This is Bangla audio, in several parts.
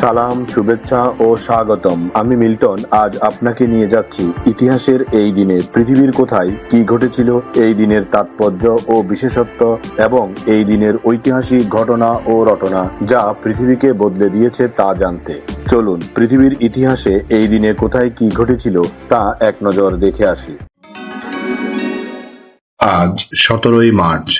সালাম, শুভেচ্ছা ও স্বাগতম। আমি মিল্টন। আজ আপনাকে নিয়ে যাচ্ছি ইতিহাসের এই দিনে পৃথিবীর কোথায় কি ঘটেছিল, এই দিনের তাৎপর্য ও বিশেষত্ব এবং এই দিনের ঐতিহাসিক ঘটনা ও রটনা যা পৃথিবীকে বদলে দিয়েছে তা জানতে। চলুন পৃথিবীর ইতিহাসে এই দিনে কোথায় কি ঘটেছিল তা এক নজর দেখে আসি। আজ 17ই মার্চ।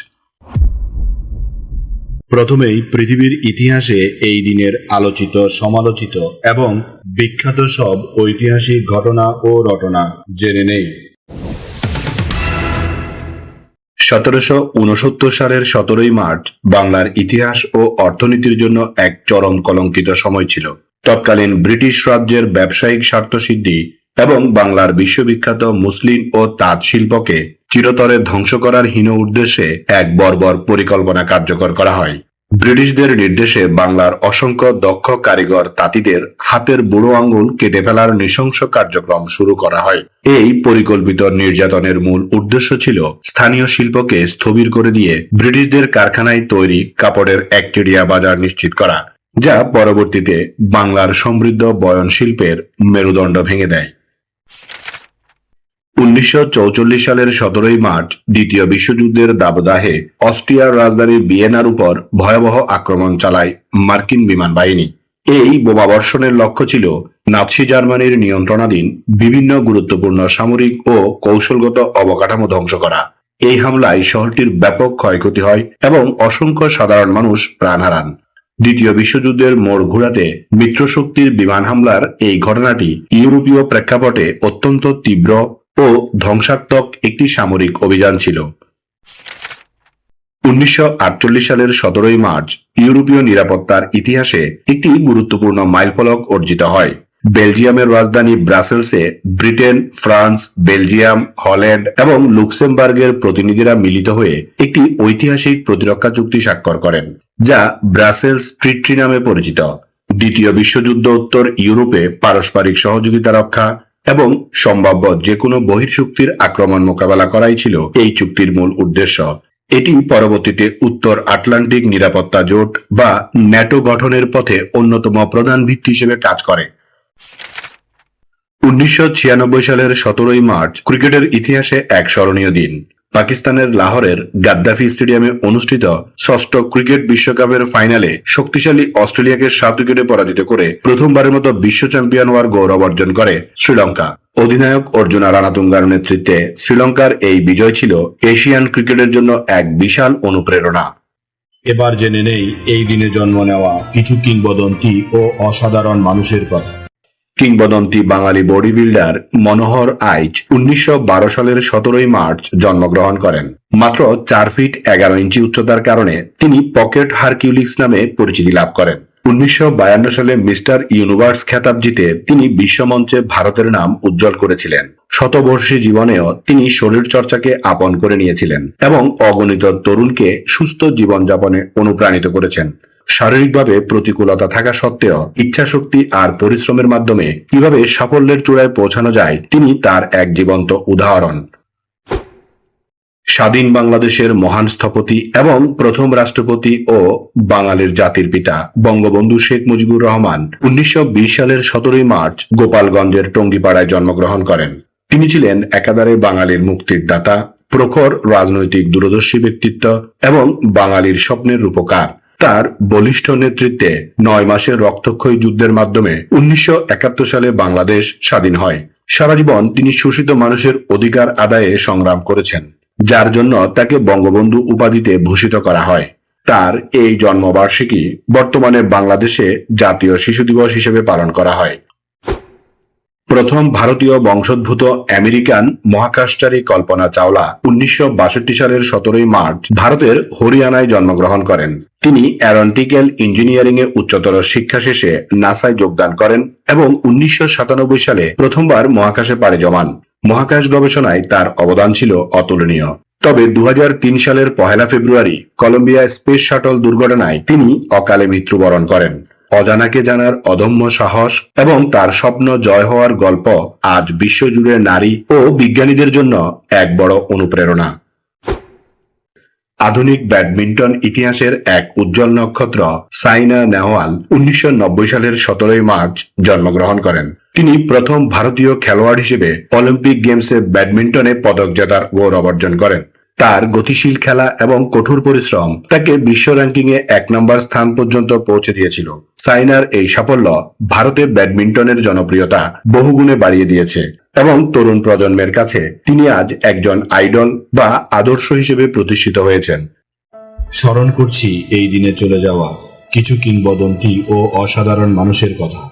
প্রথমেই পৃথিবীর ইতিহাসে এই দিনের আলোচিত, সমালোচিত এবং বিখ্যাত সব ঐতিহাসিক ঘটনা ও রটনা জেনে নেই। 1769 সালের 17ই মার্চ বাংলার ইতিহাস ও অর্থনীতির জন্য এক চরম কলঙ্কিত সময় ছিল। তৎকালীন ব্রিটিশ রাজ্যের ব্যবসায়িক স্বার্থসিদ্ধি এবং বাংলার বিশ্ববিখ্যাত মুসলিম ও তাঁত শিল্পকে চিরতরে ধ্বংস করার হীন উদ্দেশ্যে এক বর্বর পরিকল্পনা কার্যকর করা হয়। ব্রিটিশদের নির্দেশে বাংলার অসংখ্য দক্ষ কারিগর তাঁতিদের হাতের বুড়ো আঙুল কেটে ফেলার নৃশংস কার্যক্রম শুরু করা হয়। এই পরিকল্পিত নির্যাতনের মূল উদ্দেশ্য ছিল স্থানীয় শিল্পকে স্থবির করে দিয়ে ব্রিটিশদের কারখানায় তৈরি কাপড়ের একচেটিয়া বাজার নিশ্চিত করা, যা পরবর্তীতে বাংলার সমৃদ্ধ বয়ন শিল্পের মেরুদণ্ড ভেঙে দেয়। 1944 সালের 17ই মার্চ দ্বিতীয় বিশ্বযুদ্ধের দাবদাহে অস্ট্রিয়ার রাজধানী ভিয়েনার উপর ভয়াবহ আক্রমণ চালায় মার্কিন বিমান বাহিনী। এই বোমাবর্ষণের লক্ষ্য ছিল নাৎসি জার্মানির নিয়ন্ত্রণাধীন বিভিন্ন গুরুত্বপূর্ণ সামরিক ও কৌশলগত অবকাঠামো ধ্বংস করা। এই হামলায় শহরটির ব্যাপক ক্ষয়ক্ষতি হয় এবং অসংখ্য সাধারণ মানুষ প্রাণ হারান। দ্বিতীয় বিশ্বযুদ্ধের মোড় ঘোরাতে মিত্রশক্তির বিমান হামলার এই ঘটনাটি ইউরোপীয় প্রেক্ষাপটে অত্যন্ত তীব্র ও ধ্বংসাত্মক একটি সামরিক অভিযান ছিল। 1948 সালের 17ই মার্চ ইউরোপীয় নিরাপত্তার ইতিহাসে একটি গুরুত্বপূর্ণ মাইলফলক অর্জিত হয়। বেলজিয়ামের রাজধানী ব্রাসেলসে ব্রিটেন, ফ্রান্স, বেলজিয়াম, হল্যান্ড এবং লুক্সেমবার্গের প্রতিনিধিরা মিলিত হয়ে একটি ঐতিহাসিক প্রতিরক্ষা চুক্তি স্বাক্ষর করেন, যা ব্রাসেলস ট্রিটি নামে পরিচিত। দ্বিতীয় বিশ্বযুদ্ধ উত্তর ইউরোপে পারস্পরিক সহযোগিতা রক্ষা এবং সম্ভাব্য যে কোনো বহির্শক্তির আক্রমণ মোকাবেলা করাই ছিল এই চুক্তির মূল উদ্দেশ্য। এটি পরবর্তীতে উত্তর আটলান্টিক নিরাপত্তা জোট বা ন্যাটো গঠনের পথে অন্যতম প্রধান ভিত্তি হিসেবে কাজ করে। 1996 সালের 17ই মার্চ ক্রিকেটের ইতিহাসে এক স্মরণীয় দিন। পাকিস্তানের লাহোরের গাদ্দাফি স্টেডিয়ামে অনুষ্ঠিত ষষ্ঠ ক্রিকেট বিশ্বকাপের ফাইনালে শক্তিশালী অস্ট্রেলিয়াকে 7 উইকেটে পরাজিত করে প্রথমবারের মতো বিশ্ব চ্যাম্পিয়ন হওয়ার গৌরব অর্জন করে শ্রীলঙ্কা। অধিনায়ক অর্জুনা রানাতুঙ্গার নেতৃত্বে শ্রীলঙ্কার এই বিজয় ছিল এশিয়ান ক্রিকেটের জন্য এক বিশাল অনুপ্রেরণা। এবার জেনে নেই এই দিনে জন্ম নেওয়া কিছু কিংবদন্তি ও অসাধারণ মানুষের কথা। কিংবদন্তি বাঙালি বডি বিল্ডার মনোহর আইচ 1912 সালের 17ই মার্চ জন্মগ্রহণ করেন। মাত্র 4 ফিট 11 ইঞ্চি উচ্চতার কারণে তিনি পকেট হারকিউলিক্স নামে পরিচিতি লাভ করেন। 1952 সালে মিস্টার ইউনিভার্স খেতাব জিতে তিনি বিশ্বমঞ্চে ভারতের নাম উজ্জ্বল করেছিলেন। শতবর্ষী জীবনেও তিনি শরীর চর্চাকে আপন করে নিয়েছিলেন এবং অগণিত তরুণকে সুস্থ জীবনযাপনে অনুপ্রাণিত করেছেন। শারীরিকভাবে প্রতিকূলতা থাকা সত্ত্বেও ইচ্ছাশক্তি আর পরিশ্রমের মাধ্যমে কিভাবে সাফল্যের চূড়ায় পৌঁছানো যায় তিনি তার এক জীবন্ত উদাহরণ। স্বাধীন বাংলাদেশের মহান স্থপতি এবং প্রথম রাষ্ট্রপতি ও বাঙালির জাতির পিতা বঙ্গবন্ধু শেখ মুজিবুর রহমান 1920 সালের 17ই মার্চ গোপালগঞ্জের টঙ্গিপাড়ায় জন্মগ্রহণ করেন। তিনি ছিলেন একাধারে বাঙালির মুক্তির দাতা, প্রখর রাজনৈতিক দূরদর্শী ব্যক্তিত্ব এবং বাঙালির স্বপ্নের রূপকার। তার বলিষ্ঠ নেতৃত্বে 9 মাসের রক্তক্ষয়ী যুদ্ধের মাধ্যমে 1971 সালে বাংলাদেশ স্বাধীন হয়। সারা জীবন তিনি শোষিত মানুষের অধিকার আদায়ে সংগ্রাম করেছেন, যার জন্য তাকে বঙ্গবন্ধু উপাধিতে ভূষিত করা হয়। তার এই জন্মবার্ষিকী বর্তমানে বাংলাদেশে জাতীয় শিশু দিবস হিসেবে পালন করা হয়। প্রথম ভারতীয় বংশোদ্ভূত আমেরিকান মহাকাশচারী কল্পনা চাওলা 1962 সালের 17ই মার্চ ভারতের হরিয়ানায় জন্মগ্রহণ করেন। তিনি অ্যারোনটিক্যাল ইঞ্জিনিয়ারিং এ উচ্চতর শিক্ষা শেষে নাসায় যোগদান করেন এবং 1997 সালে প্রথমবার মহাকাশে পাড়ি জমান। মহাকাশ গবেষণায় তার অবদান ছিল অতুলনীয়। তবে 2003 সালের 1 ফেব্রুয়ারি কলম্বিয়া স্পেস শাটল দুর্ঘটনায় তিনি অকালে মৃত্যুবরণ করেন। অজানাকে জানার অদম্য সাহস এবং তার স্বপ্ন জয় হওয়ার গল্প আজ বিশ্বজুড়ে নারী ও বিজ্ঞানীদের জন্য এক বড় অনুপ্রেরণা। আধুনিক ব্যাডমিন্টন ইতিহাসের এক উজ্জ্বল নক্ষত্র সাইনা নেহওয়াল 1990 সালের 17 মার্চ জন্মগ্রহণ করেন। তিনি প্রথম ভারতীয় খেলোয়াড় হিসেবে অলিম্পিক গেমসে ব্যাডমিন্টনে পদক জেতার গৌরব অর্জন করেন। তার গতিশীল খেলা এবং কঠোর পরিশ্রম তাকে বিশ্ব র্যাঙ্কিংয়ে 1 নম্বর স্থান পর্যন্ত পৌঁছে দিয়েছিল। সাইনার এই সাফল্য ভারতে ব্যাডমিন্টনের জনপ্রিয়তা বহুগুণে বাড়িয়ে দিয়েছে এবং তরুণ প্রজন্মের কাছে তিনি আজ একজন আইডল বা আদর্শ হিসেবে প্রতিষ্ঠিত হয়েছেন। স্মরণ করছি এই দিনে চলে যাওয়া কিছু কিংবদন্তি ও অসাধারণ মানুষের কথা।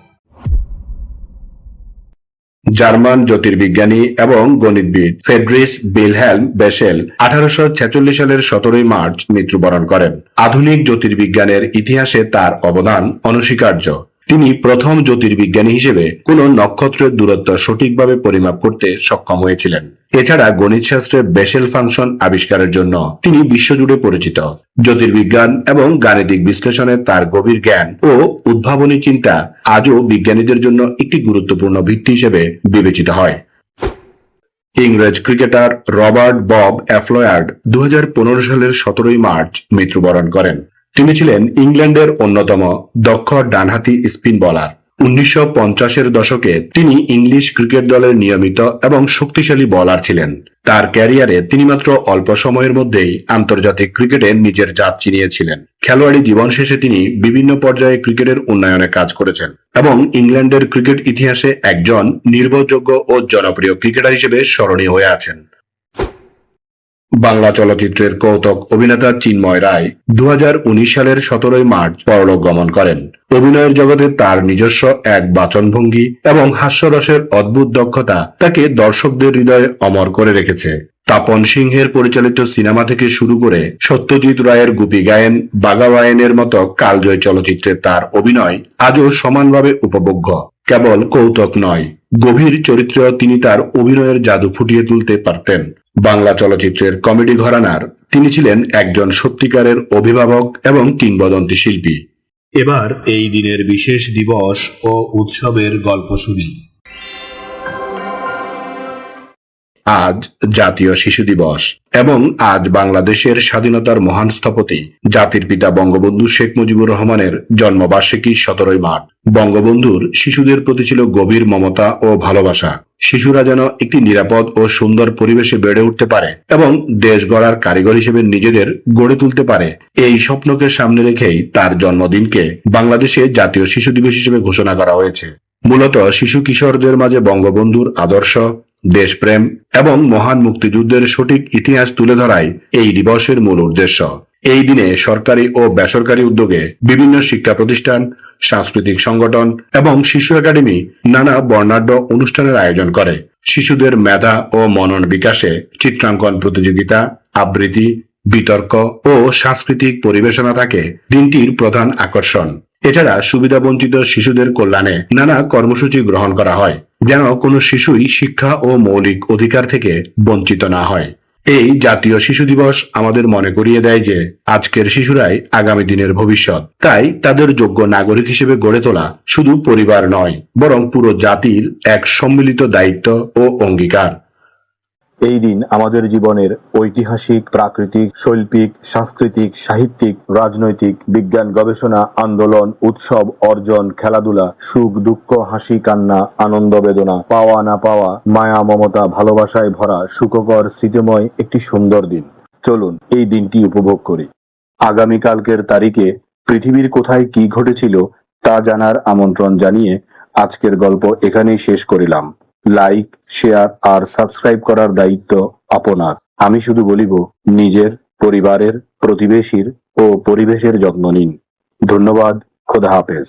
জার্মান জ্যোতির্বিজ্ঞানী এবং গণিতবিদ ফ্রেডরিশ ভিলহেল্ম বেসেল 1846 সালের 17 মার্চ মৃত্যুবরণ করেন। আধুনিক জ্যোতির্বিজ্ঞানের ইতিহাসে তার অবদান অনস্বীকার্য। তিনি প্রথম জ্যোতির্বিজ্ঞানী হিসেবে কোন নক্ষত্রের দূরত্ব সঠিকভাবে পরিমাপ করতে সক্ষম হয়েছিলেন। এছাড়া গণিতশাস্ত্রে বেসেল ফাংশন আবিষ্কারের জন্য তিনি বিশ্বজুড়ে পরিচিত। জ্যোতির্বিজ্ঞান এবং গাণিতিক বিশ্লেষণে তার গভীর জ্ঞান ও উদ্ভাবনী চিন্তা আজও বিজ্ঞানীদের জন্য একটি গুরুত্বপূর্ণ ভিত্তি হিসেবে বিবেচিত হয়। ইংরেজ ক্রিকেটার রবার্ট বব অ্যাফ্লয়ার্ড 2015 সালের 17 মার্চ মৃত্যুবরণ করেন। তিনি ছিলেন ইংল্যান্ডের অন্যতম দক্ষ ডানহাতি স্পিন বোলার। 1950-এর দশকে তিনি ইংলিশ ক্রিকেট দলের নিয়মিত এবং শক্তিশালী বোলার ছিলেন। তার ক্যারিয়ারে তিনি মাত্র অল্প সময়ের মধ্যেই আন্তর্জাতিক ক্রিকেটে নিজের জাত চিনিয়েছিলেন। খেলোয়াড়ি জীবন শেষে তিনি বিভিন্ন পর্যায়ে ক্রিকেটের উন্নয়নে কাজ করেছেন এবং ইংল্যান্ডের ক্রিকেট ইতিহাসে একজন নির্ভরযোগ্য ও জনপ্রিয় ক্রিকেটার হিসেবে স্মরণীয় হয়ে আছেন। বাংলা চলচ্চিত্রের কৌতুক অভিনেতা চিন্ময় রায় 2019 সালের 17 মার্চ পরলোক গমন করেন। অভিনয়ের জগতে তার নিজস্ব এক বাচনভঙ্গি এবং হাস্যরসের অদ্ভুত দক্ষতা তাকে দর্শকদের হৃদয়ে অমর করে রেখেছে। তাপন সিংহের পরিচালিত সিনেমা থেকে শুরু করে সত্যজিৎ রায়ের গুপি গায়েন, বাঘাবায়েনের মতো কালজয়ী চলচ্চিত্রে তার অভিনয় আজও সমানভাবে উপভোগ্য। কেবল কৌতুক নয়, গভীর চরিত্রেও তিনি তার অভিনয়ের জাদু ফুটিয়ে তুলতে পারতেন। বাংলা চলচ্চিত্রের কমেডি ঘরানার তিনি ছিলেন একজন সত্যিকারের অভিভাবক এবং কিংবদন্তি শিল্পী। এবার এই দিনের বিশেষ দিবস ও উৎসবের গল্প শুনি। আজ জাতীয় শিশু দিবস এবং আজ বাংলাদেশের স্বাধীনতার মহান স্থপতি জাতির পিতা বঙ্গবন্ধু শেখ মুজিবুর রহমানের জন্মবার্ষিকী 17 মার্চ। বঙ্গবন্ধুর শিশুদের প্রতি ছিল গভীর মমতা ও ভালোবাসা। শিশুরা যেন একটি নিরাপদ ও সুন্দর পরিবেশে বেড়ে উঠতে পারে এবং দেশ গড়ার কারিগর হিসেবে নিজেদের গড়ে তুলতে পারে, এই স্বপ্নকে সামনে রেখেই তার জন্মদিনকে বাংলাদেশে জাতীয় শিশু দিবস হিসেবে ঘোষণা করা হয়েছে। মূলত শিশু কিশোরদের মাঝে বঙ্গবন্ধুর আদর্শ, দেশপ্রেম এবং মহান মুক্তিযুদ্ধের সঠিক ইতিহাস তুলে ধরাই এই দিবসের মূল উদ্দেশ্য। এই দিনে সরকারি ও বেসরকারি উদ্যোগে বিভিন্ন শিক্ষা প্রতিষ্ঠান, সাংস্কৃতিক সংগঠন এবং শিশু একাডেমি নানা বর্ণাঢ্য অনুষ্ঠানের আয়োজন করে। শিশুদের মেধা ও মনন বিকাশে চিত্রাঙ্কন প্রতিযোগিতা, আবৃত্তি, বিতর্ক ও সাংস্কৃতিক পরিবেশনা থাকে দিনটির প্রধান আকর্ষণ। এছাড়া সুবিধাবঞ্চিত শিশুদের কল্যাণে নানা কর্মসূচি গ্রহণ করা হয়, যেন কোনো শিশুই শিক্ষা ও মৌলিক অধিকার থেকে বঞ্চিত না হয়। এই জাতীয় শিশু দিবস আমাদের মনে করিয়ে দেয় যে আজকের শিশুরাই আগামী দিনের ভবিষ্যৎ। তাই তাদের যোগ্য নাগরিক হিসেবে গড়ে তোলা শুধু পরিবার নয়, বরং পুরো জাতির এক সম্মিলিত দায়িত্ব ও অঙ্গীকার। এই দিন আমাদের জীবনের ঐতিহাসিক, প্রাকৃতিক, শৈল্পিক, সাংস্কৃতিক, সাহিত্যিক, রাজনৈতিক, বিজ্ঞান গবেষণা, আন্দোলন, উৎসব, অর্জন, খেলাধুলা, সুখ দুঃখ, হাসি কান্না, আনন্দ বেদনা, পাওয়া না পাওয়া, মায়া মমতা, ভালোবাসায় ভরা সুখকর স্মৃতিময় একটি সুন্দর দিন। চলুন এই দিনটি উপভোগ করি। আগামীকালকের তারিখে পৃথিবীর কোথায় কি ঘটেছিল তা জানার আমন্ত্রণ জানিয়ে আজকের গল্প এখানেই শেষ করিলাম। লাইক, শেয়ার আর সাবস্ক্রাইব করার দায়িত্ব আপনার। আমি শুধু বলিব, নিজের, পরিবারের, প্রতিবেশীর ও পরিবেশের যত্ন নিন। ধন্যবাদ। খোদা হাফেজ।